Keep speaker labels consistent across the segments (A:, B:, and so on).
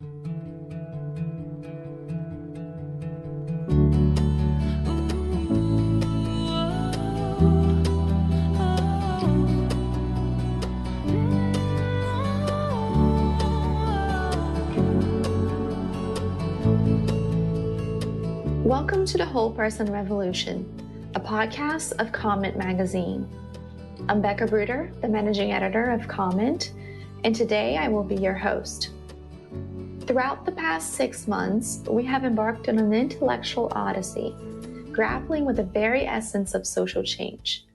A: Welcome to the Whole Person Revolution, a podcast of Comment Magazine. I'm Beca Bruder, the managing editor of Comment, and today I will be your host. Throughout the past 6 months, we have embarked on an intellectual odyssey, grappling with the very essence of social change.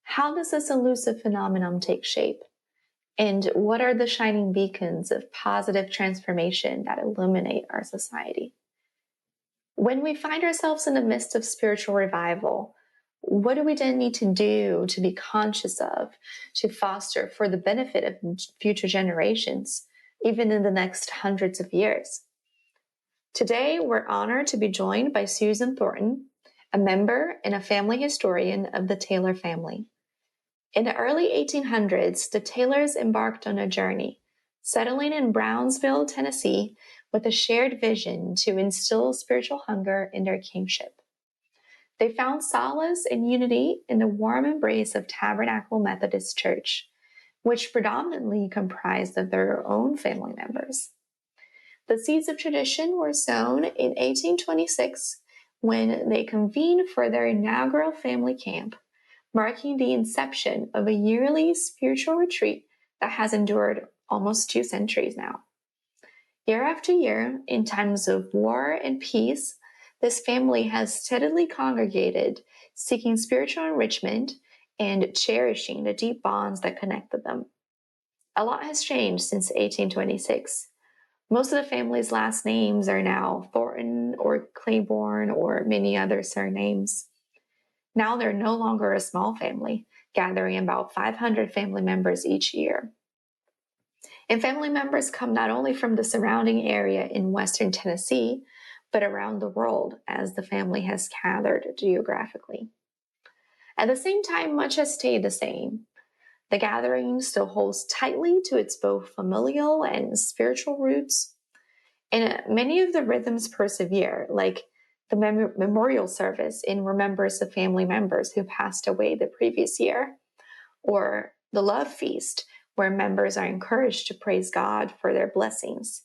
A: How does this elusive phenomenon take shape? And what are the shining beacons of positive transformation that illuminate our society? When we find ourselves in the midst of spiritual revival, what do we then need to do to be conscious of, to foster for the benefit of future generations, even in the next hundreds of years? Today, we're honored to be joined by Susan Thornton, a member and a family historian of the Taylor family. In the early 1800s, the Taylors embarked on a journey, settling in Brownsville, Tennessee, with a shared vision to instill spiritual hunger in their kingship. They found solace and unity in the warm embrace of Tabernacle Methodist Church, which predominantly comprised of their own family members. The seeds of tradition were sown in 1826 when they convened for their inaugural family camp, marking the inception of a yearly spiritual retreat that has endured almost 2 centuries now. Year after year, in times of war and peace, this family has steadily congregated, seeking spiritual enrichment and cherishing the deep bonds that connected them. A lot has changed since 1826. Most of the family's last names are now Thornton or Claiborne or many other surnames. Now they're no longer a small family, gathering about 500 family members each year. And family members come not only from the surrounding area in Western Tennessee, but around the world as the family has gathered geographically. At the same time, much has stayed the same. The gathering still holds tightly to its both familial and spiritual roots, and many of the rhythms persevere, like the memorial service in remembrance of family members who passed away the previous year, or the love feast, where members are encouraged to praise God for their blessings,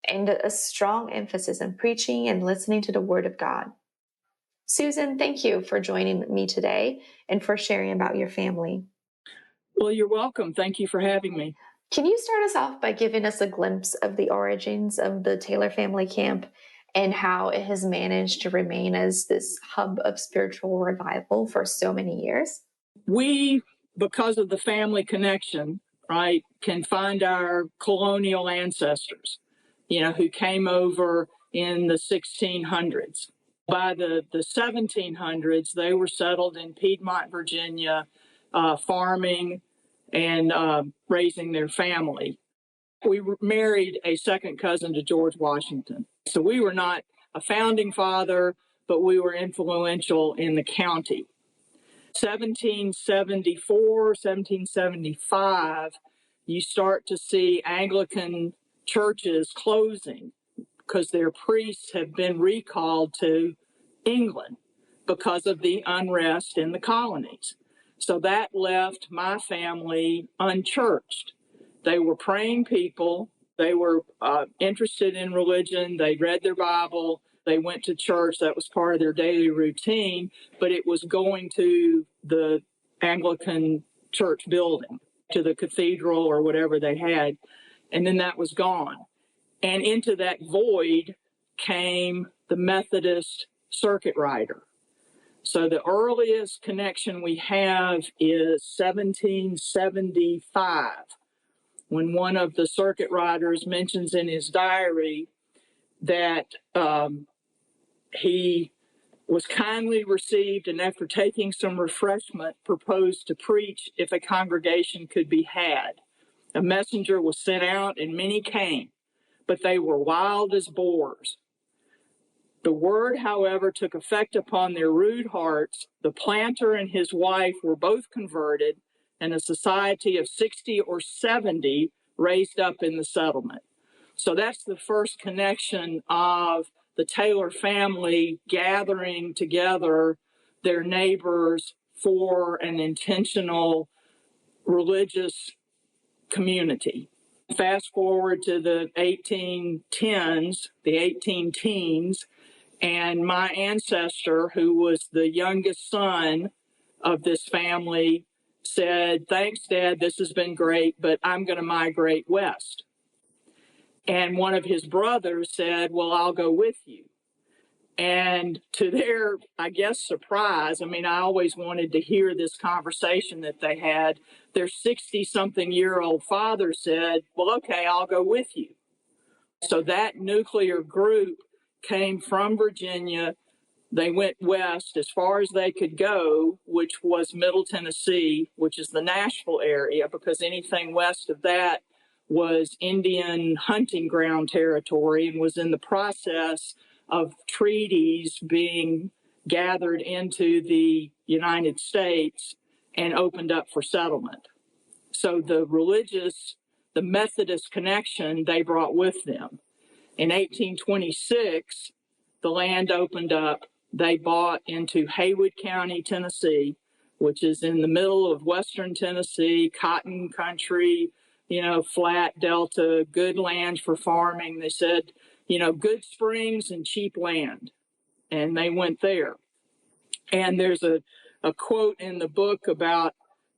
A: and a strong emphasis on preaching and listening to the Word of God. Susan, thank you for joining me today and for sharing about your family.
B: Well, you're welcome. Thank you for having me.
A: Can you start us off by giving us a glimpse of the origins of the Taylor family camp and how it has managed to remain as this hub of spiritual revival for so many years?
B: We, because of the family connection, right, can find our colonial ancestors, who came over in the 1600s. By the 1700s, they were settled in Piedmont, Virginia, farming and raising their family. We married a second cousin to George Washington. So we were not a founding father, but we were influential in the county. 1774, 1775, you start to see Anglican churches closing because their priests have been recalled to England because of the unrest in the colonies. So that left my family unchurched. They were praying people. They were interested in religion. They read their Bible. They went to church. That was part of their daily routine, but it was going to the Anglican church building, to the cathedral or whatever they had, and then that was gone. And into that void came the Methodist circuit rider. So the earliest connection we have is 1775, when one of the circuit riders mentions in his diary that he was kindly received and after taking some refreshment proposed to preach if a congregation could be had. A messenger was sent out and many came, but they were wild as boars. The word, however, took effect upon their rude hearts. The planter and his wife were both converted, and a society of 60 or 70 raised up in the settlement. So that's the first connection of the Taylor family gathering together their neighbors for an intentional religious community. Fast forward to the 1810s, the 18 teens, and my ancestor, who was the youngest son of this family, said, "Thanks, Dad, this has been great, but I'm going to migrate west." And one of his brothers said, "Well, I'll go with you." And to their, I guess, surprise, I mean, I always wanted to hear this conversation that they had. Their 60-something-year-old father said, "Well, okay, I'll go with you." So that nuclear group came from Virginia. They went west as far as they could go, which was Middle Tennessee, which is the Nashville area, because anything west of that was Indian hunting ground territory and was in the process of treaties being gathered into the United States and opened up for settlement. So the Methodist connection they brought with them. In 1826, the land opened up. They bought into Haywood County, Tennessee, which is in the middle of western Tennessee, cotton country, flat delta, good land for farming. They said, good springs and cheap land. And they went there. And there's a quote in the book about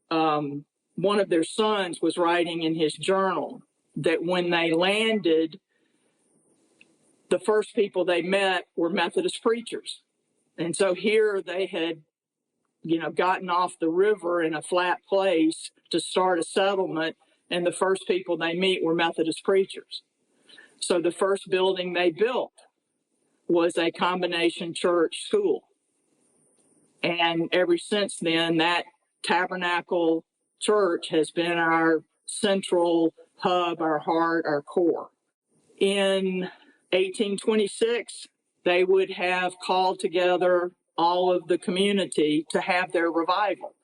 B: one of their sons was writing in his journal that when they landed, the first people they met were Methodist preachers. And so here they had, gotten off the river in a flat place to start a settlement, and the first people they meet were Methodist preachers. So the first building they built was a combination church school. And ever since then, that Tabernacle Church has been our central hub, our heart, our core. In 1826, they would have called together all of the community to have their revival.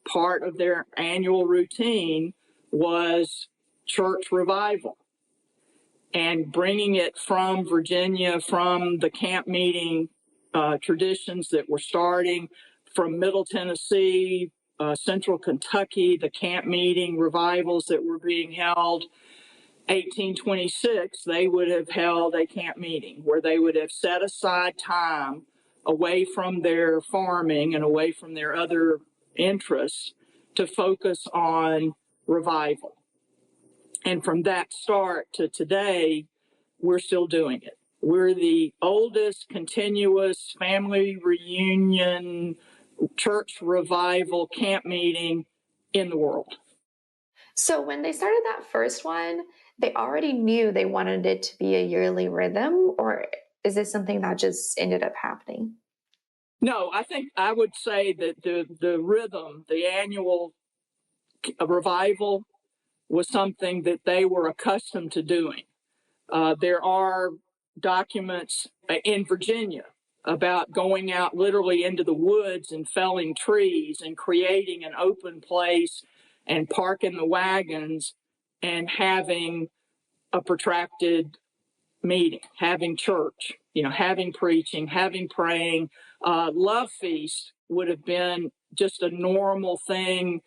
B: Part of their annual routine was church revival and bringing it from Virginia, from the camp meeting traditions that were starting, from Middle Tennessee, Central Kentucky, the camp meeting revivals that were being held. 1826, they would have held a camp meeting where they would have set aside time away from their farming and away from their other interests to focus on revival. And from that start to today, we're still doing it. We're the oldest continuous family reunion, church revival camp meeting in the world.
A: So when they started that first one, they already knew they wanted it to be a yearly rhythm, or is this something that just ended up happening?
B: No, I think I would say that the rhythm, the annual revival, was something that they were accustomed to doing. There are documents in Virginia about going out literally into the woods and felling trees and creating an open place and parking the wagons and having a protracted meeting, having church, having preaching, having praying. Love feast would have been just a normal thing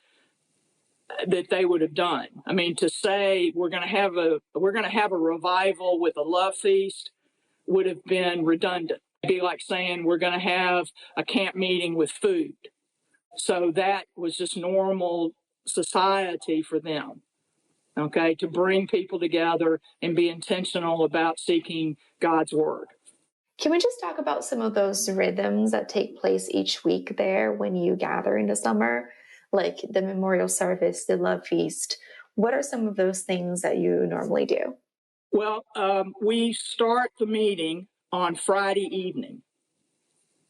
B: that they would have done. I mean, to say we're going to have a revival with a love feast would have been redundant. It'd be like saying we're going to have a camp meeting with food. So that was just normal society for them. Okay, to bring people together and be intentional about seeking God's word.
A: Can we just talk about some of those rhythms that take place each week there when you gather in the summer, like the memorial service, the love feast? What are some of those things that you normally do?
B: Well, we start the meeting on Friday evening,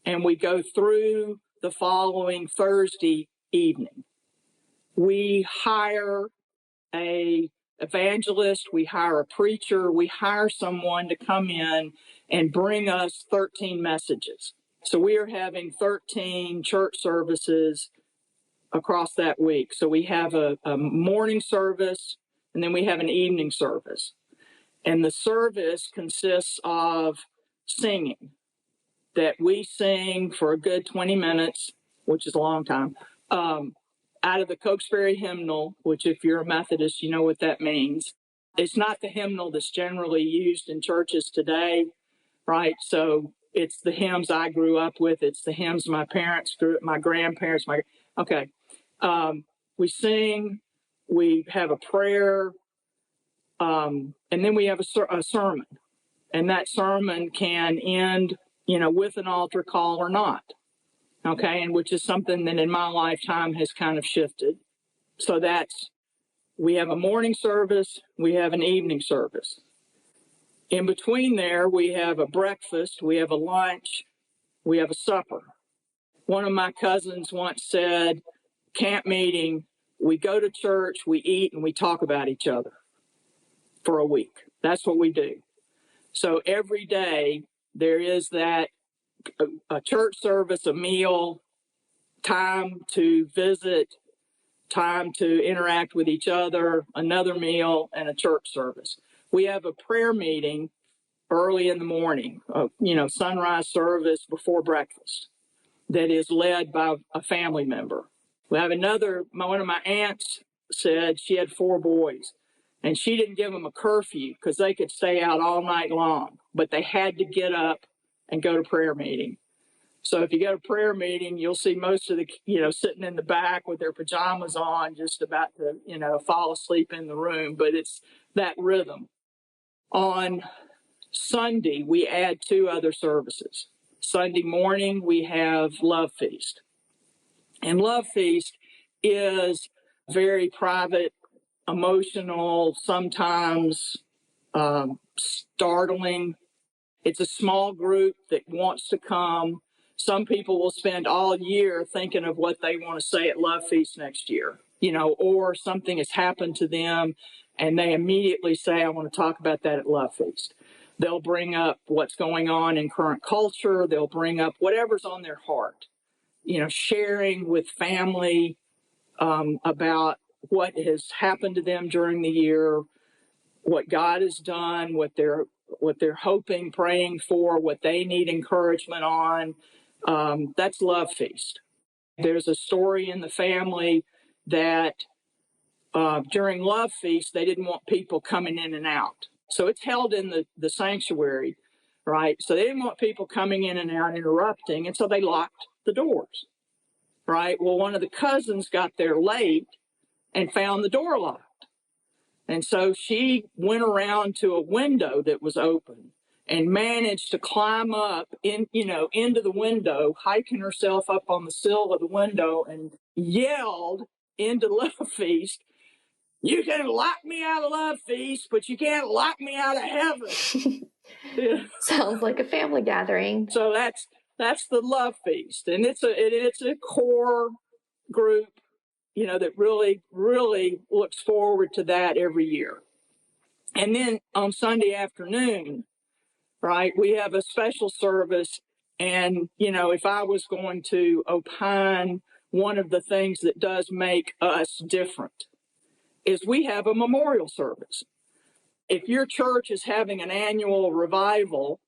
B: and we go through the following Thursday evening. We hire an evangelist, we hire a preacher, we hire someone to come in and bring us 13 messages. So we are having 13 church services across that week. So we have a morning service, and then we have an evening service. And the service consists of singing, that we sing for a good 20 minutes, which is a long time, out of the Cokesbury hymnal, which if you're a Methodist, you know what that means. It's not the hymnal that's generally used in churches today, right? So it's the hymns I grew up with. It's the hymns my parents grew up, my grandparents, okay. We sing, we have a prayer, and then we have a sermon. And that sermon can end, with an altar call or not. Okay, and which is something that in my lifetime has kind of shifted. So we have a morning service, we have an evening service. In between there, we have a breakfast, we have a lunch, we have a supper. One of my cousins once said, camp meeting, we go to church, we eat, and we talk about each other for a week. That's what we do. So every day there is that a church service, a meal, time to visit, time to interact with each other, another meal, and a church service. We have a prayer meeting early in the morning, sunrise service before breakfast that is led by a family member. We have one of my aunts said she had 4 boys, and she didn't give them a curfew because they could stay out all night long, but they had to get up and go to prayer meeting. So if you go to prayer meeting, you'll see most of the, sitting in the back with their pajamas on, just about to, fall asleep in the room. But it's that rhythm. On Sunday, we add 2 other services. Sunday morning, we have Love Feast. And Love Feast is very private, emotional, sometimes startling. It's a small group that wants to come. Some people will spend all year thinking of what they want to say at Love Feast next year, or something has happened to them and they immediately say, I want to talk about that at Love Feast. They'll bring up what's going on in current culture. They'll bring up whatever's on their heart, sharing with family about what has happened to them during the year, what God has done, what they're hoping, praying for, what they need encouragement on. That's Love Feast. There's a story in the family that during Love Feast, they didn't want people coming in and out. So it's held in the sanctuary, right? So they didn't want people coming in and out, interrupting, and so they locked the doors, right? Well, one of the cousins got there late and found the door locked. And so she went around to a window that was open and managed to climb up into the window, hiking herself up on the sill of the window, and yelled into Love Feast, you can lock me out of Love Feast, but you can't lock me out of heaven.
A: Sounds like a family gathering.
B: So that's the Love Feast. And it's a core group, that really, really looks forward to that every year. And then on Sunday afternoon, right, we have a special service. And, if I was going to opine, one of the things that does make us different is we have a memorial service. If your church is having an annual revival,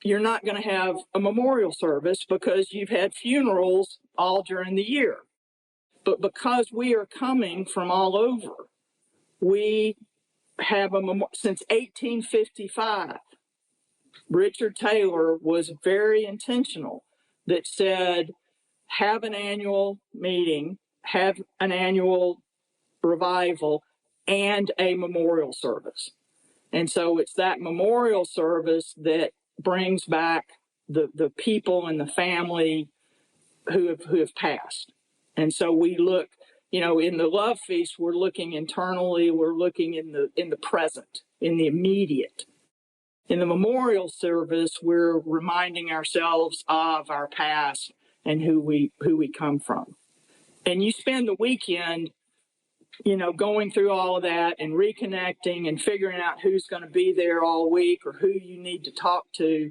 B: you're not going to have a memorial service because you've had funerals all during the year. But because we are coming from all over, we have since 1855. Richard Taylor was very intentional that said, have an annual meeting, have an annual revival, and a memorial service. And so it's that memorial service that brings back the people and the family who have passed. And so we look, in the Love Feast, we're looking internally, we're looking in the present, in the immediate. In the memorial service, we're reminding ourselves of our past and who we come from. And you spend the weekend, going through all of that and reconnecting and figuring out who's going to be there all week or who you need to talk to.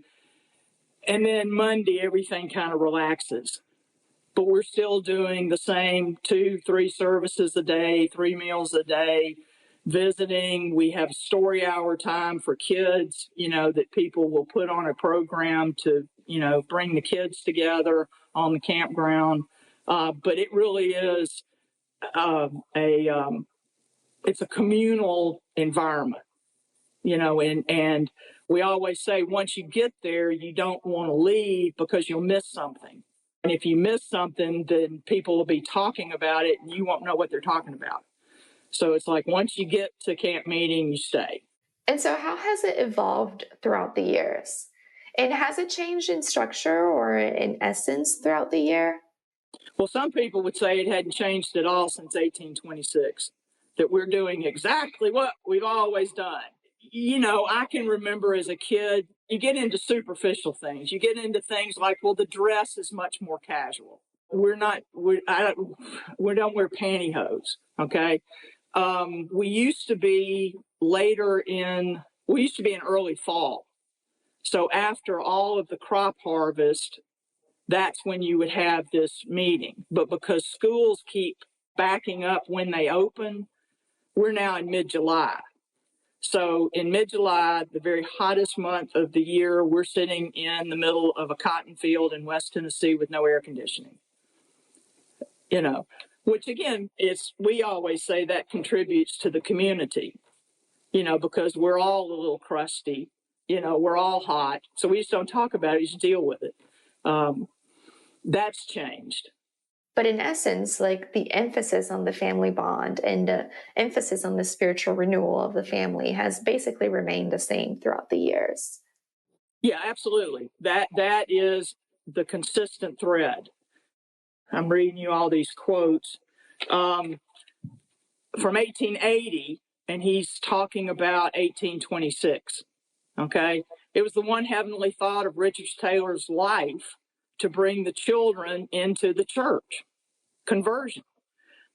B: And then Monday, everything kind of relaxes. But we're still doing the same 2-3 services a day, 3 meals a day, visiting. We have story hour time for kids, that people will put on a program to, bring the kids together on the campground. But it really is it's a communal environment, and we always say once you get there, you don't want to leave because you'll miss something. And if you miss something, then people will be talking about it and you won't know what they're talking about. So it's like once you get to camp meeting, you stay.
A: And so how has it evolved throughout the years? And has it changed in structure or in essence throughout the year?
B: Well, some people would say it hadn't changed at all since 1826, that we're doing exactly what we've always done. I can remember as a kid, you get into superficial things. You get into things like, well, the dress is much more casual. We don't wear pantyhose, okay? We used to be in early fall. So after all of the crop harvest, that's when you would have this meeting. But because schools keep backing up when they open, we're now in mid-July. So in mid-July, the very hottest month of the year, we're sitting in the middle of a cotton field in West Tennessee with no air conditioning. Which again, we always say that contributes to the community, because we're all a little crusty, we're all hot. So we just don't talk about it, you just deal with it. That's changed.
A: But in essence, like the emphasis on the family bond and the emphasis on the spiritual renewal of the family has basically remained the same throughout the years.
B: Yeah, absolutely. That is the consistent thread. I'm reading you all these quotes from 1880, and he's talking about 1826. Okay. It was the one heavenly thought of Richard Taylor's life to bring the children into the church. Conversion.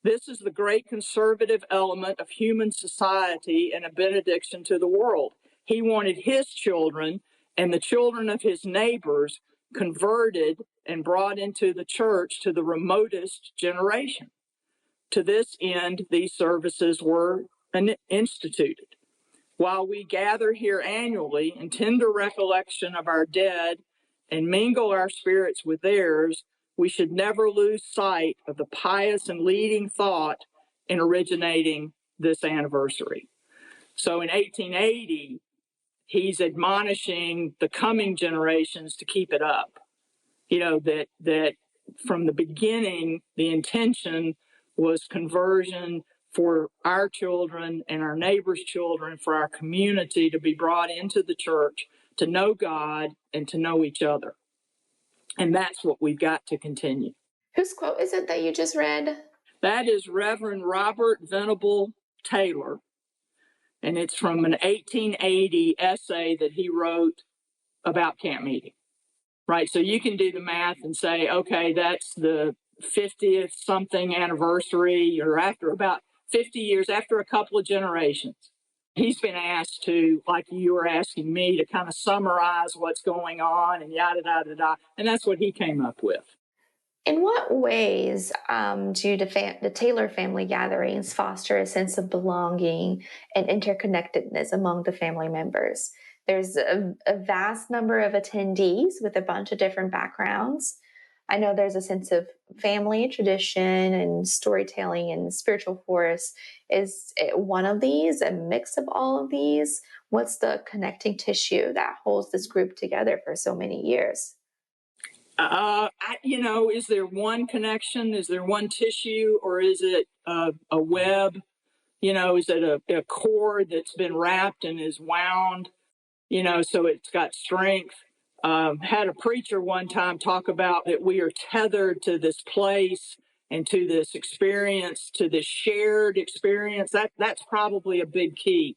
B: This is the great conservative element of human society and a benediction to the world. He wanted his children and the children of his neighbors converted and brought into the church to the remotest generation. To this end, these services were instituted. While we gather here annually in tender recollection of our dead and mingle our spirits with theirs, we should never lose sight of the pious and leading thought in originating this anniversary. So in 1880, he's admonishing the coming generations to keep it up. That from the beginning, the intention was conversion for our children and our neighbors' children, for our community to be brought into the church, to know God and to know each other. And that's what we've got to continue.
A: Whose quote is it that you just read?
B: That is Reverend Robert Venable Taylor. And it's from an 1880 essay that he wrote about camp meeting. Right. So you can do the math and say, okay, that's the 50th something anniversary, or after about 50 years, after a couple of generations. He's been asked to, like you were asking me, to kind of summarize what's going on and yada, yada, yada. And that's what he came up with.
A: In what ways do the Taylor family gatherings foster a sense of belonging and interconnectedness among the family members? There's a vast number of attendees with a bunch of different backgrounds. I know there's a sense of family, tradition, and storytelling and spiritual force. Is it one of these, a mix of all of these? What's the connecting tissue that holds this group together for so many years?
B: Is there one connection? Is there one tissue, or is it a web? Is it a cord that's been wrapped and is wound? So it's got strength. Had a preacher one time talk about that we are tethered to this place and to this experience, to this shared experience. That's probably a big key,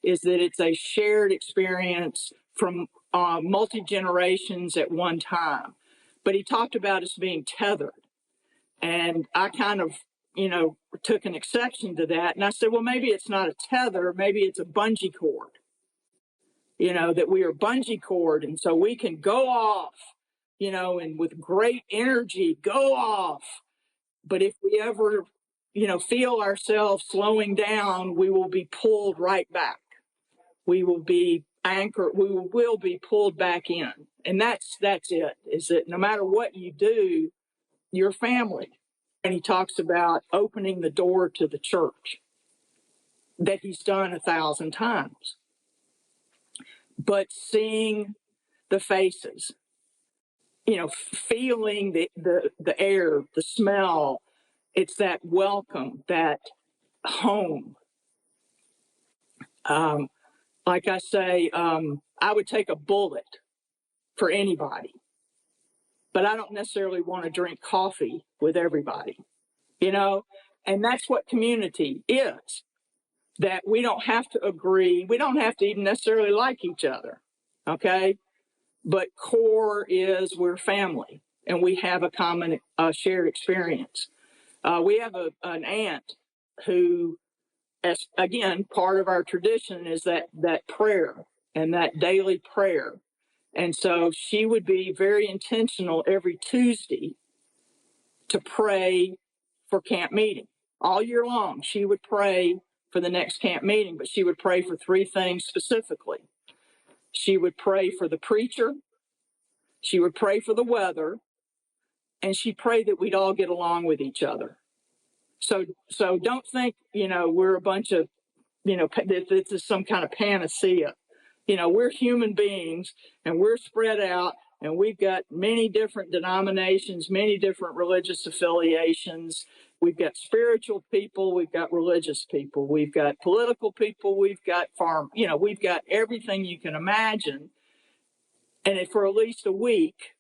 B: is that it's a shared experience from multi-generations at one time. But he talked about us being tethered. And I kind of, took an exception to that. And I said, well, maybe it's not a tether. Maybe it's a bungee cord. That we are bungee cord. And so we can go off, and with great energy, go off. But if we ever, feel ourselves slowing down, we will be pulled right back. We will be anchored. We will be pulled back in. And that's it, is that no matter what you do, you're family. And he talks about opening the door to the church that he's done 1,000 times. But seeing the faces, feeling the air, the smell, it's that welcome, that home. Like I say, I would take a bullet for anybody, but I don't necessarily want to drink coffee with everybody, and that's what community is, that we don't have to agree. We don't have to even necessarily like each other. Okay. But core is we're family and we have a common shared experience. We have an aunt who, as again, part of our tradition is that prayer and that daily prayer. And so she would be very intentional every Tuesday to pray for camp meeting. All year long, she would pray for the next camp meeting, but she would pray for 3 things specifically. She would pray for the preacher, she would pray for the weather, and she prayed that we'd all get along with each other. So don't think, we're a bunch of, this is some kind of panacea. We're human beings and we're spread out and we've got many different denominations, many different religious affiliations. We've got spiritual people, we've got religious people, we've got political people, we've got we've got everything you can imagine. And for at least a week,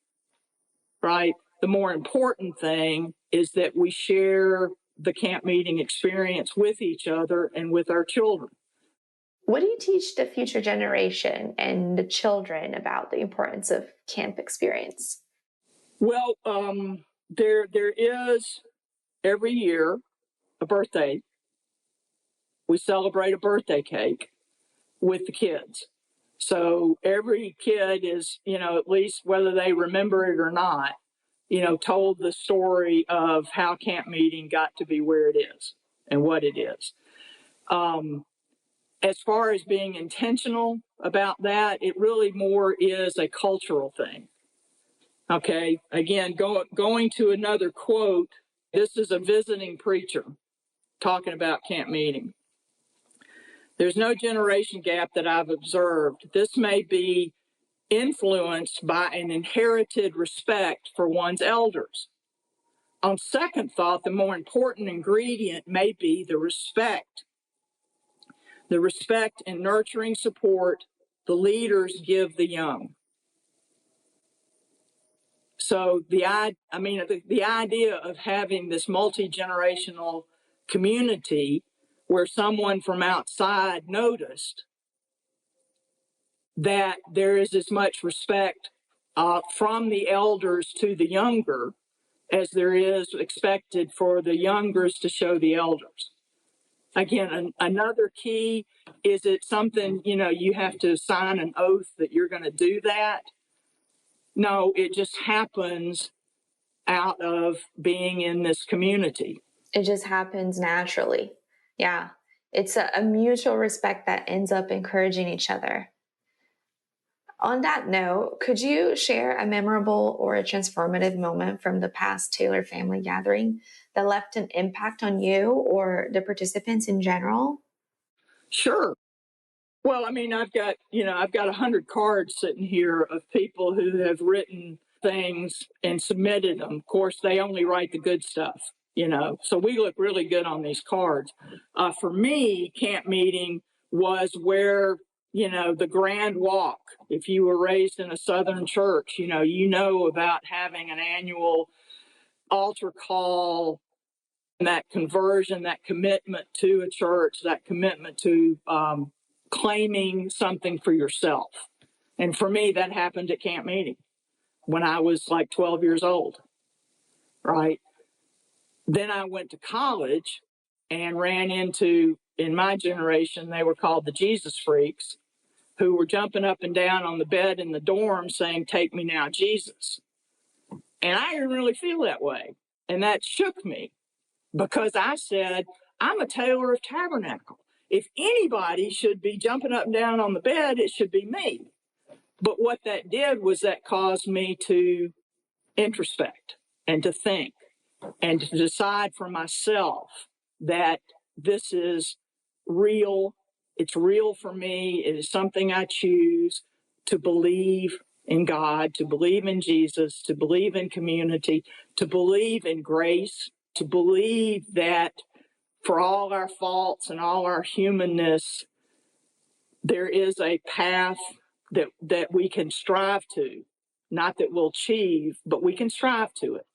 B: right, the more important thing is that we share the camp meeting experience with each other and with our children.
A: What do you teach the future generation and the children about the importance of camp experience?
B: Well, there is every year a birthday. We celebrate a birthday cake with the kids. So every kid is, at least whether they remember it or not, told the story of how camp meeting got to be where it is and what it is. As far as being intentional about that, it really more is a cultural thing. Okay, again, going to another quote, this is a visiting preacher talking about camp meeting. There's no generation gap that I've observed. This may be influenced by an inherited respect for one's elders. On second thought, the more important ingredient may be the respect and nurturing support the leaders give the young. So the idea of having this multi-generational community where someone from outside noticed that there is as much respect from the elders to the younger as there is expected for the youngers to show the elders. Again, another key is it something, you have to sign an oath that you're going to do that? No, it just happens out of being in this community.
A: It just happens naturally. Yeah. It's a mutual respect that ends up encouraging each other. On that note, could you share a memorable or a transformative moment from the past Taylor family gathering that left an impact on you or the participants in general?
B: Sure. Well, I've got 100 cards sitting here of people who have written things and submitted them. Of course, they only write the good stuff, so we look really good on these cards. For me, camp meeting was where, the grand walk. If you were raised in a Southern church, you know about having an annual altar call, and that conversion, that commitment to a church, that commitment to claiming something for yourself. And for me, that happened at camp meeting when I was like 12 years old, right? Then I went to college and ran into, in my generation, they were called the Jesus freaks, who were jumping up and down on the bed in the dorm saying, "Take me now, Jesus." And I didn't really feel that way. And that shook me because I said, I'm a Taylor of Tabernacle. If anybody should be jumping up and down on the bed, it should be me. But what that did was that caused me to introspect and to think and to decide for myself that this is real. It's real for me. It is something I choose to believe in God, to believe in Jesus, to believe in community, to believe in grace, to believe that for all our faults and all our humanness, there is a path that we can strive to, not that we'll achieve, but we can strive to it.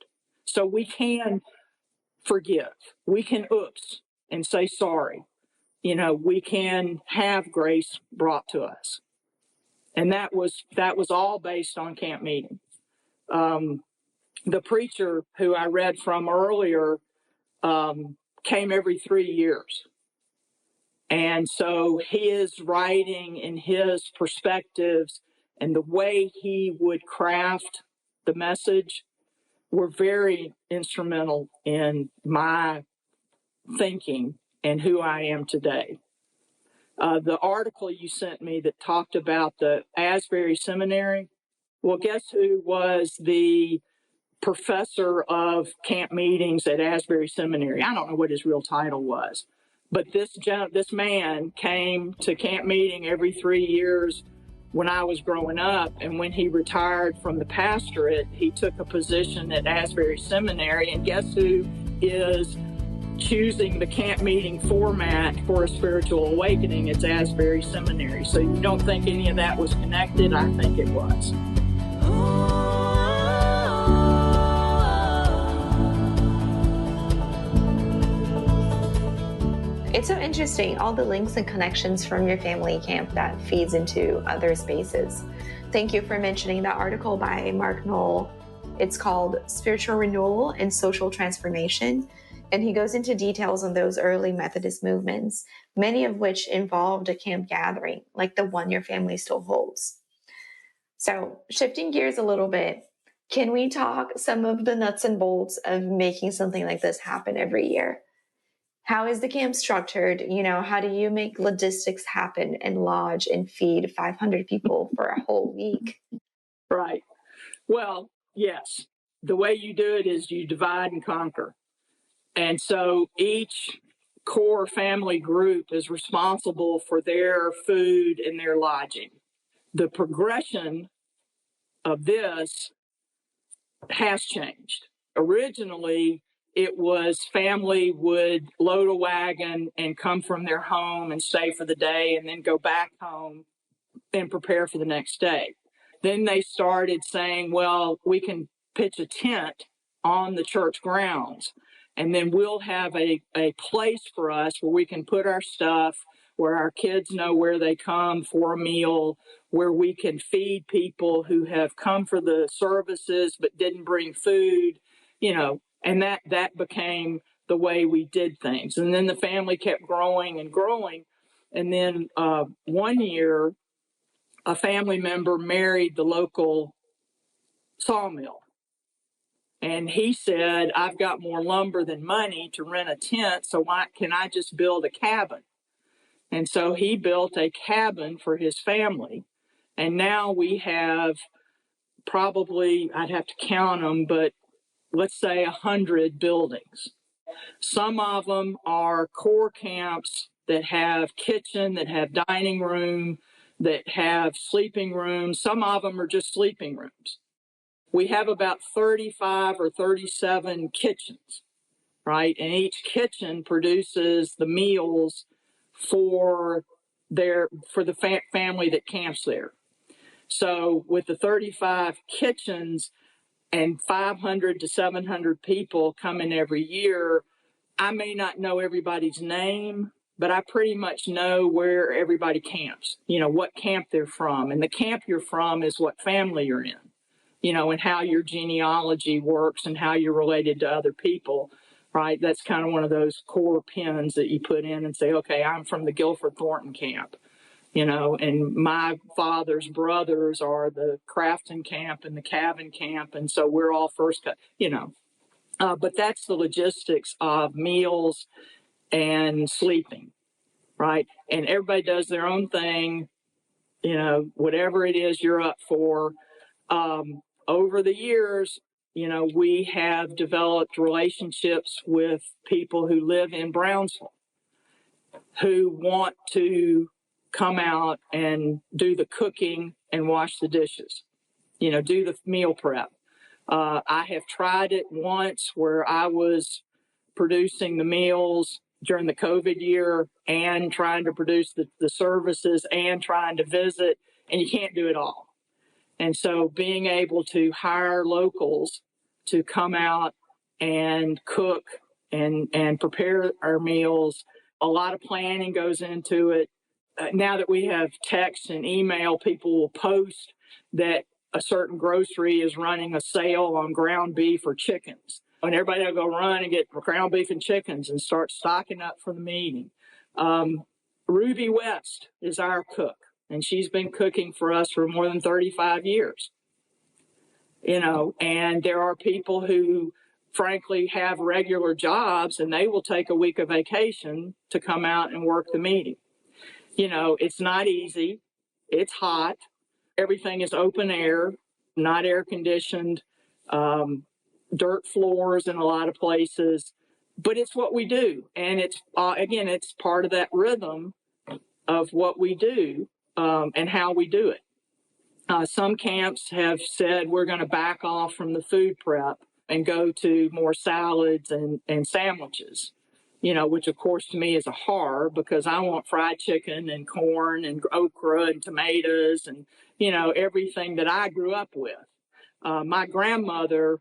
B: So we can forgive. We can oops and say sorry. We can have grace brought to us. And that was all based on camp meeting. The preacher who I read from earlier came every 3 years. And so his writing and his perspectives and the way he would craft the message were very instrumental in my thinking and who I am today. The article you sent me that talked about the Asbury Seminary, well, guess who was the professor of camp meetings at Asbury Seminary? I don't know what his real title was, but this man came to camp meeting every 3 years when I was growing up, and when he retired from the pastorate, he took a position at Asbury Seminary, and guess who is choosing the camp meeting format for a spiritual awakening? It's Asbury Seminary. So you don't think any of that was connected? I think it was.
A: It's so interesting, all the links and connections from your family camp that feeds into other spaces. Thank you for mentioning that article by Mark Knoll. It's called Spiritual Renewal and Social Transformation. And he goes into details on those early Methodist movements, many of which involved a camp gathering, like the one your family still holds. So shifting gears a little bit, can we talk some of the nuts and bolts of making something like this happen every year? How is the camp structured? How do you make logistics happen and lodge and feed 500 people for a whole week?
B: Right. Well, yes. The way you do it is you divide and conquer. And so each core family group is responsible for their food and their lodging. The progression of this has changed. Originally, it was family would load a wagon and come from their home and stay for the day and then go back home and prepare for the next day. Then they started saying, well, we can pitch a tent on the church grounds, and then we'll have a place for us where we can put our stuff, where our kids know where they come for a meal, where we can feed people who have come for the services but didn't bring food, and that became the way we did things. And then the family kept growing and growing. And then one year, a family member married the local sawmill. And he said, I've got more lumber than money to rent a tent, so why can I just build a cabin? And so he built a cabin for his family. And now we have probably, I'd have to count them, but let's say 100 buildings. Some of them are core camps that have kitchen, that have dining room, that have sleeping rooms. Some of them are just sleeping rooms. We have about 35 or 37 kitchens, right? And each kitchen produces the meals for the family that camps there. So with the 35 kitchens and 500 to 700 people coming every year, I may not know everybody's name, but I pretty much know where everybody camps, what camp they're from. And the camp you're from is what family you're in, and how your genealogy works and how you're related to other people, right? That's kind of one of those core pins that you put in and say, okay, I'm from the Guilford Thornton camp, and my father's brothers are the Crafton camp and the Cavan camp. And so we're all first, But that's the logistics of meals and sleeping, right? And everybody does their own thing, whatever it is you're up for. Over the years, we have developed relationships with people who live in Brownsville who want to come out and do the cooking and wash the dishes, do the meal prep. I have tried it once where I was producing the meals during the COVID year and trying to produce the services and trying to visit, and you can't do it all. And so being able to hire locals to come out and cook and prepare our meals, a lot of planning goes into it. Now that we have text and email, people will post that a certain grocery is running a sale on ground beef or chickens. And everybody will go run and get ground beef and chickens and start stocking up for the meeting. Ruby West is our cook, and she's been cooking for us for more than 35 years. And there are people who frankly have regular jobs and they will take a week of vacation to come out and work the meeting. It's not easy. It's hot. Everything is open air, not air conditioned, dirt floors in a lot of places, but it's what we do. And it's, again, it's part of that rhythm of what we do and how we do it. Some camps have said we're going to back off from the food prep and go to more salads and sandwiches, which of course to me is a horror because I want fried chicken and corn and okra and tomatoes and, everything that I grew up with. My grandmother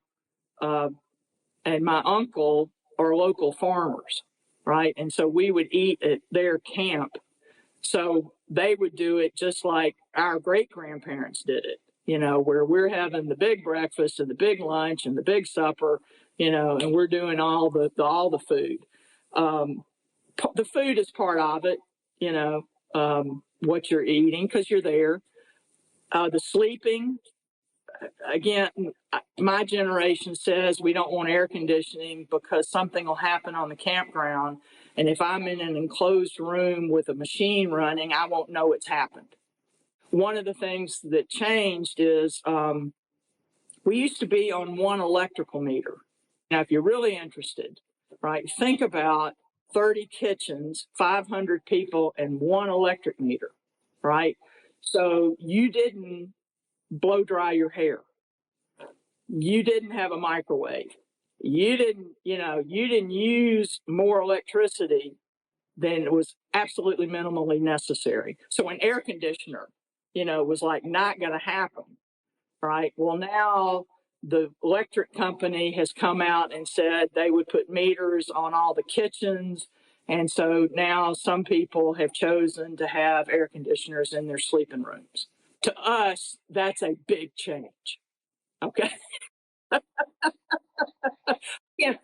B: and my uncle are local farmers, right? And so we would eat at their camp. So they would do it just like our great-grandparents did it, where we're having the big breakfast and the big lunch and the big supper, and we're doing all the food. The food is part of it, what you're eating because you're there. The sleeping, again, my generation says we don't want air conditioning because something will happen on the campground. And if I'm in an enclosed room with a machine running, I won't know it's happened. One of the things that changed is we used to be on one electrical meter. Now, if you're really interested, right, think about 30 kitchens, 500 people, and one electric meter, right? So you didn't blow dry your hair. You didn't have a microwave. You didn't use more electricity than was absolutely minimally necessary. So an air conditioner, was like not going to happen, right? Well, now the electric company has come out and said they would put meters on all the kitchens. And so now some people have chosen to have air conditioners in their sleeping rooms. To us, that's a big change. Okay. Yeah,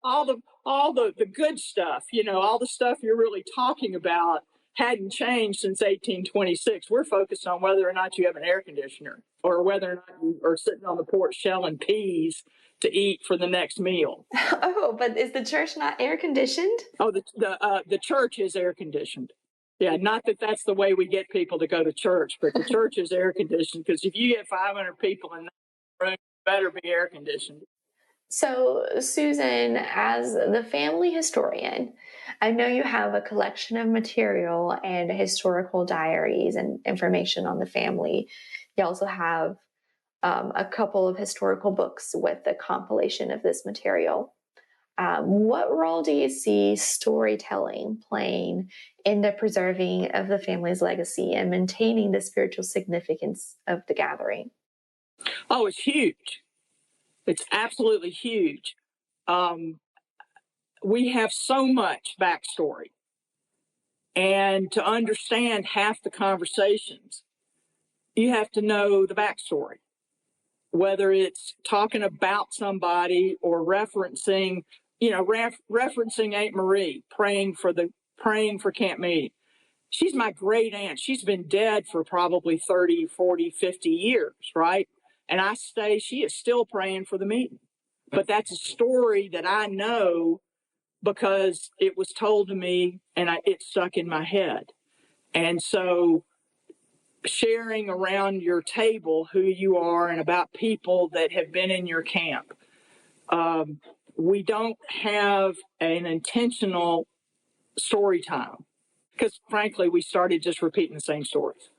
B: all the good stuff, all the stuff you're really talking about hadn't changed since 1826. We're focused on whether or not you have an air conditioner or whether or not you are sitting on the porch shelling peas to eat for the next meal.
A: Oh, but is the church not air conditioned?
B: Oh, the church is air conditioned. Yeah, not that that's the way we get people to go to church, but the church is air conditioned because if you get 500 people in that room, it better be air conditioned.
A: So, Susan, as the family historian, I know you have a collection of material and historical diaries and information on the family. You also have a couple of historical books with the compilation of this material. What role do you see storytelling playing in the preserving of the family's legacy and maintaining the spiritual significance of the gathering?
B: Oh, it's huge. It's absolutely huge. We have so much backstory. And to understand half the conversations, you have to know the backstory, whether it's talking about somebody or referencing, referencing Aunt Marie, praying for camp meeting. She's my great aunt. She's been dead for probably 30, 40, 50 years, right? And she is still praying for the meeting. but that's a story that I know because it was told to me and it stuck in my head. And so sharing around your table who you are and about people that have been in your camp. We don't have an intentional story time because, frankly, we started just repeating the same stories,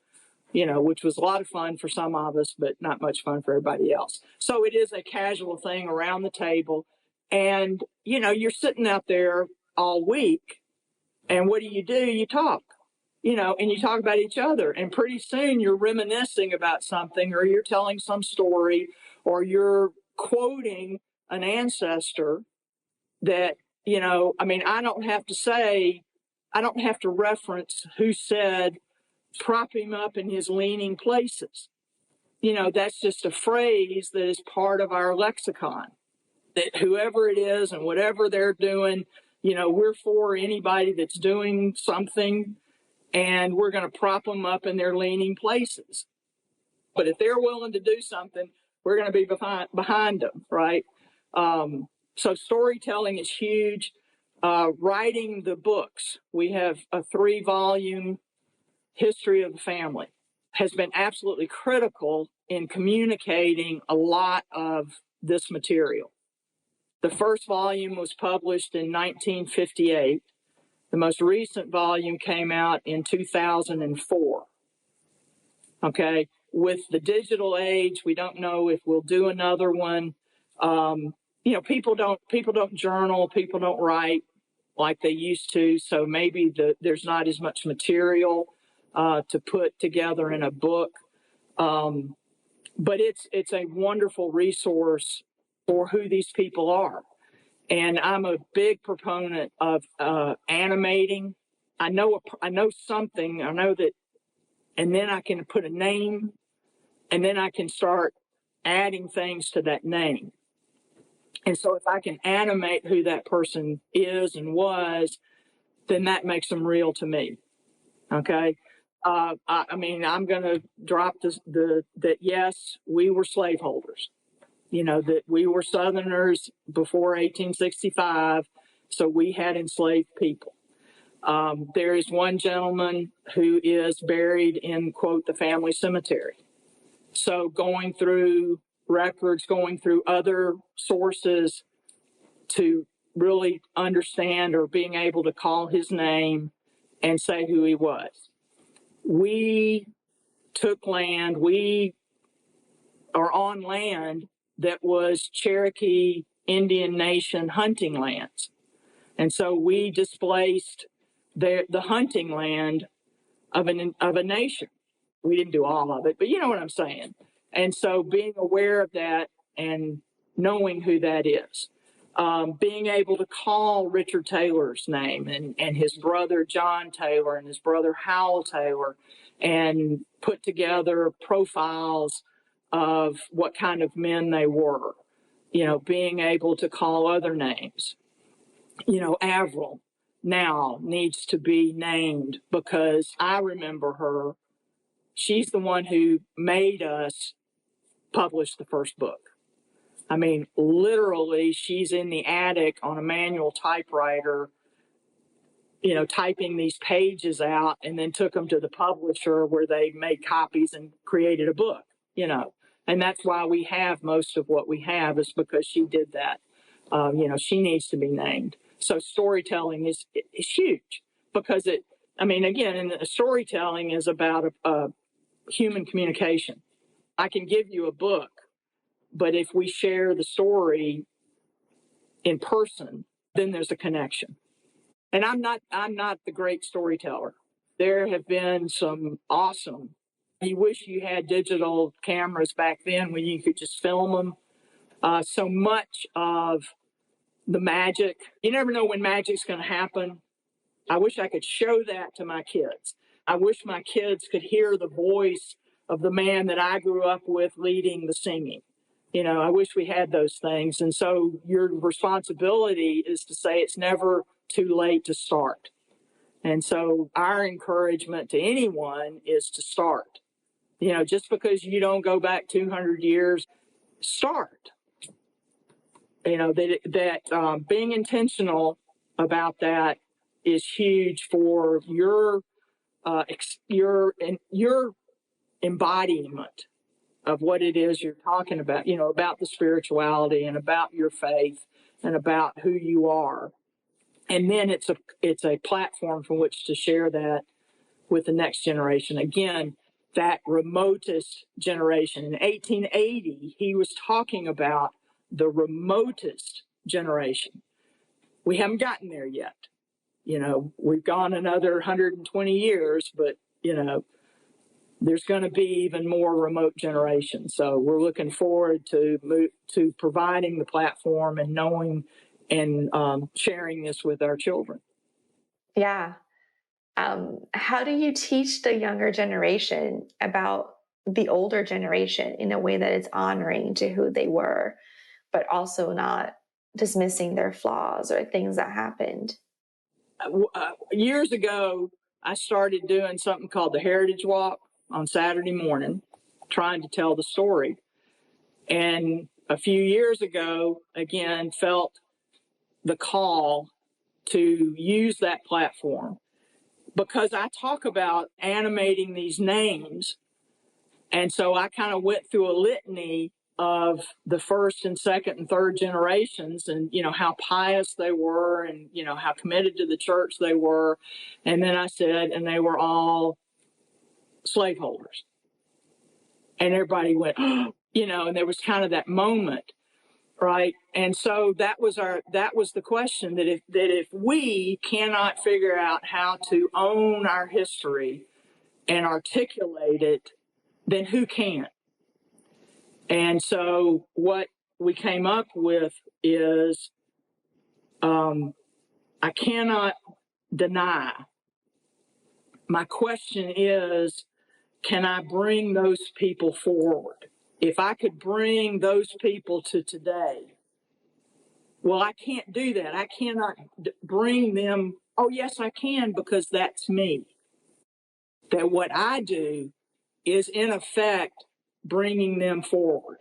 B: which was a lot of fun for some of us, but not much fun for everybody else. So it is a casual thing around the table. And, you're sitting out there all week. And what do? You talk, and you talk about each other. And pretty soon you're reminiscing about something, or you're telling some story, or you're quoting an ancestor that, I don't have to reference who said, prop him up in his leaning places. That's just a phrase that is part of our lexicon, that whoever it is and whatever they're doing, we're for anybody that's doing something, and we're going to prop them up in their leaning places. But if they're willing to do something, we're going to be behind them, right? So storytelling is huge. Writing the books. We have a 3-volume history of the family. Has been absolutely critical in communicating a lot of this material. The first volume was published in 1958. The most recent volume came out in 2004. Okay, with the digital age, we don't know if we'll do another one. People don't journal, people don't write like they used to, so maybe there's not as much material to put together in a book. But it's a wonderful resource for who these people are. And I'm a big proponent of animating. I know something, I know that, and then I can put a name, and then I can start adding things to that name. And so if I can animate who that person is and was, then that makes them real to me. Okay? I'm going to drop that yes, we were slaveholders. That we were Southerners before 1865, so we had enslaved people. There is one gentleman who is buried in, quote, the family cemetery. So going through records, going through other sources to really understand or being able to call his name and say who he was. We took land, we are on land that was Cherokee Indian Nation hunting lands. And so we displaced the hunting land of a nation. We didn't do all of it, but you know what I'm saying. And so being aware of that and knowing who that is, being able to call Richard Taylor's name and his brother John Taylor and his brother Howell Taylor, and put together profiles of what kind of men they were, being able to call other names. Avril now needs to be named because I remember her. She's the one who made us publish the first book. Literally, she's in the attic on a manual typewriter, typing these pages out, and then took them to the publisher where they made copies and created a book, And that's why we have most of what we have, is because she did that. She needs to be named. So storytelling is huge because storytelling is about human communication. I can give you a book, but if we share the story in person, then there's a connection. And I'm not the great storyteller. There have been some awesome. You wish you had digital cameras back then when you could just film them. So much of the magic, you never know when magic's going to happen. I wish I could show that to my kids. I wish my kids could hear the voice of the man that I grew up with leading the singing. I wish we had those things. And so your responsibility is to say it's never too late to start. And so our encouragement to anyone is to start. Just because you don't go back 200 years, start. that being intentional about that is huge for your embodiment of what it is you're talking about, about the spirituality and about your faith and about who you are. And then it's a platform from which to share that with the next generation. Again, that remotest generation. In 1880, he was talking about the remotest generation. We haven't gotten there yet. We've gone another 120 years, but, there's going to be even more remote generations. So we're looking forward to providing the platform and knowing and sharing this with our children.
A: Yeah. How do you teach the younger generation about the older generation in a way that is honoring to who they were, but also not dismissing their flaws or things that happened?
B: Years ago, I started doing something called the Heritage Walk on Saturday morning, trying to tell the story. And a few years ago, again, felt the call to use that platform because I talk about animating these names. And so I kind of went through a litany of the first and second and third generations and, how pious they were and, how committed to the church they were. And then I said, and they were all slaveholders. And everybody went, and there was kind of that moment, right? And so that was the question that if we cannot figure out how to own our history and articulate it, then who can? And so what we came up with is I cannot deny. My question is, can I bring those people forward? If I could bring those people to today, well, I can't do that. I cannot bring them. Oh, yes, I can, because that's me. That what I do is, in effect, bringing them forward.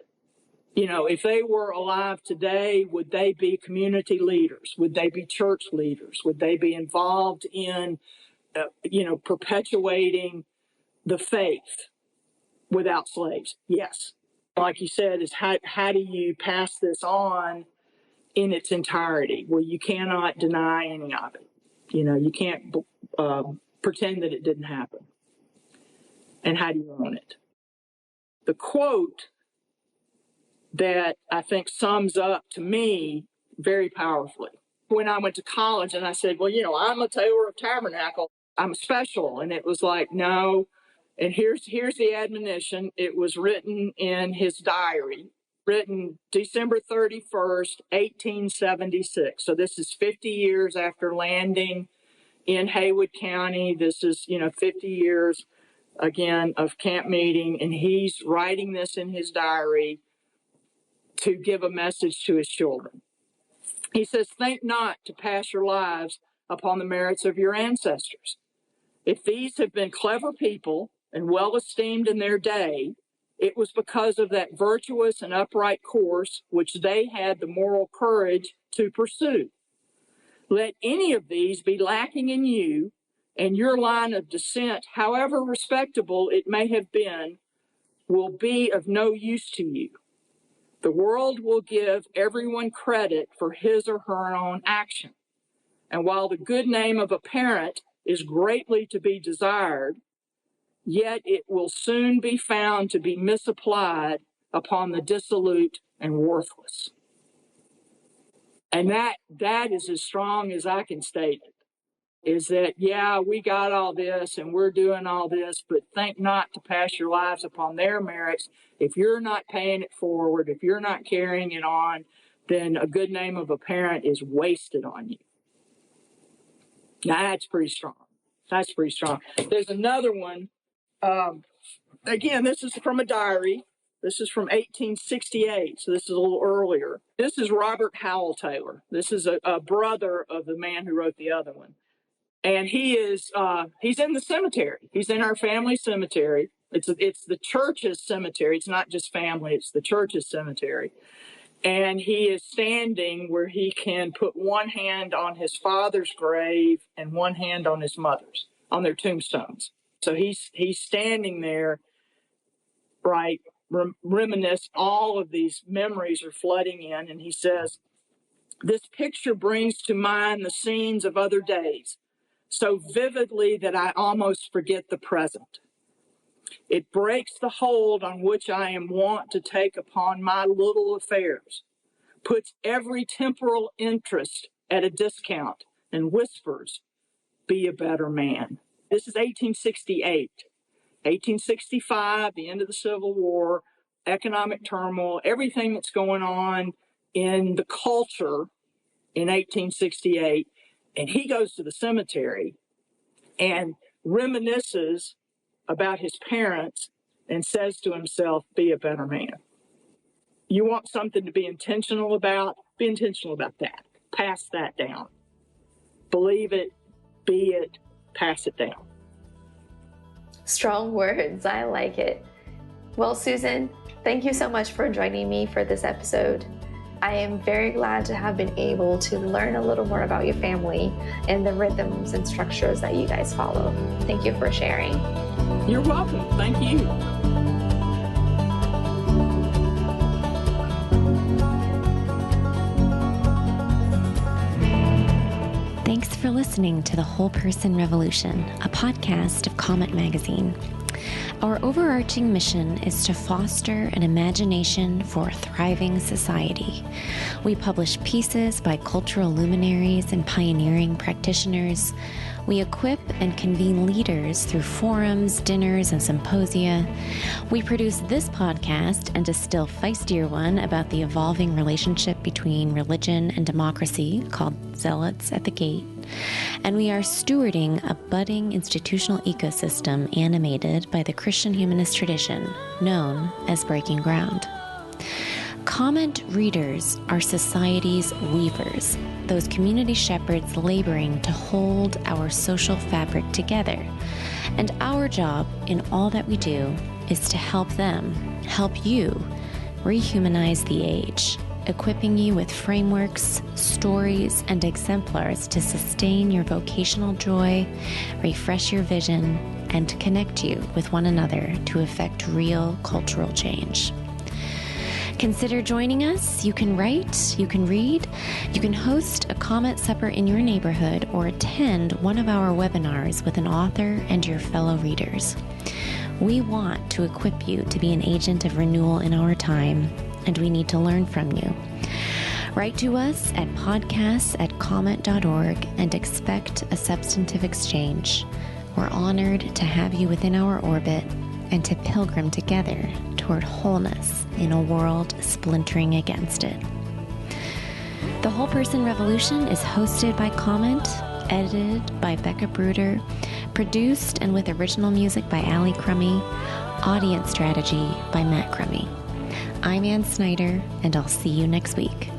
B: If they were alive today, would they be community leaders? Would they be church leaders? Would they be involved in, perpetuating the faith without slaves? Yes. Like you said, is how do you pass this on in its entirety? Well, you cannot deny any of it. You can't pretend that it didn't happen. And how do you own it? The quote that I think sums up to me very powerfully. When I went to college and I said, well, I'm a Taylor of Tabernacle, I'm special. And it was like, no. And here's the admonition. It was written in his diary, written December 31st, 1876. So this is 50 years after landing in Haywood County. This is, 50 years, again, of camp meeting. And he's writing this in his diary to give a message to his children. He says, think not to pass your lives upon the merits of your ancestors. If these have been clever people and well esteemed in their day, it was because of that virtuous and upright course which they had the moral courage to pursue. Let any of these be lacking in you, and your line of descent, however respectable it may have been, will be of no use to you. The world will give everyone credit for his or her own action. And while the good name of a parent is greatly to be desired, yet it will soon be found to be misapplied upon the dissolute and worthless. And that is as strong as I can state it. Is that, yeah, we got all this and we're doing all this, but think not to pass your lives upon their merits. If you're not paying it forward, if you're not carrying it on, then a good name of a parent is wasted on you. Now, that's pretty strong. That's pretty strong. There's another one. Again, this is from a diary. This is from 1868, so this is a little earlier. This is Robert Howell Taylor. This is a brother of the man who wrote the other one. And he's in the cemetery. He's in our family cemetery. It's the church's cemetery. It's not just family. It's the church's cemetery. And he is standing where he can put one hand on his father's grave and one hand on his mother's, on their tombstones. So he's standing there, right, reminisce. All of these memories are flooding in, and he says, "This picture brings to mind the scenes of other days, so vividly that I almost forget the present. It breaks the hold on which I am wont to take upon my little affairs, puts every temporal interest at a discount, and whispers, 'Be a better man.'" This is 1868. 1865, the end of the Civil War, economic turmoil, everything that's going on in the culture in 1868. And he goes to the cemetery and reminisces about his parents and says to himself, "Be a better man." You want something to be intentional about? Be intentional about that. Pass that down. Believe it, be it, pass it down.
A: Strong words. I like it. Well, Susan, thank you so much for joining me for this episode. I am very glad to have been able to learn a little more about your family and the rhythms and structures that you guys follow. Thank you for sharing.
B: You're welcome. Thank you.
C: Thanks for listening to The Whole Person Revolution, a podcast of Comet Magazine. Our overarching mission is to foster an imagination for a thriving society. We publish pieces by cultural luminaries and pioneering practitioners. We equip and convene leaders through forums, dinners, and symposia. We produce this podcast and a still feistier one about the evolving relationship between religion and democracy called Zealots at the Gate. And we are stewarding a budding institutional ecosystem animated by the Christian humanist tradition known as Breaking Ground. Comet readers are society's weavers, those community shepherds laboring to hold our social fabric together. And our job in all that we do is to help them, help you, rehumanize the age, equipping you with frameworks, stories, and exemplars to sustain your vocational joy, refresh your vision, and to connect you with one another to effect real cultural change. Consider joining us. You can write, you can read, you can host a Comet supper in your neighborhood, or attend one of our webinars with an author and your fellow readers. We want to equip you to be an agent of renewal in our time, and we need to learn from you. Write to us at podcasts@comet.org and expect a substantive exchange. We're honored to have you within our orbit and to pilgrim together toward wholeness in a world splintering against it. The Whole Person Revolution is hosted by Comet, edited by Beca Bruder, produced and with original music by Ali Crummy, audience strategy by Matt Crummy. I'm Ann Snyder, and I'll see you next week.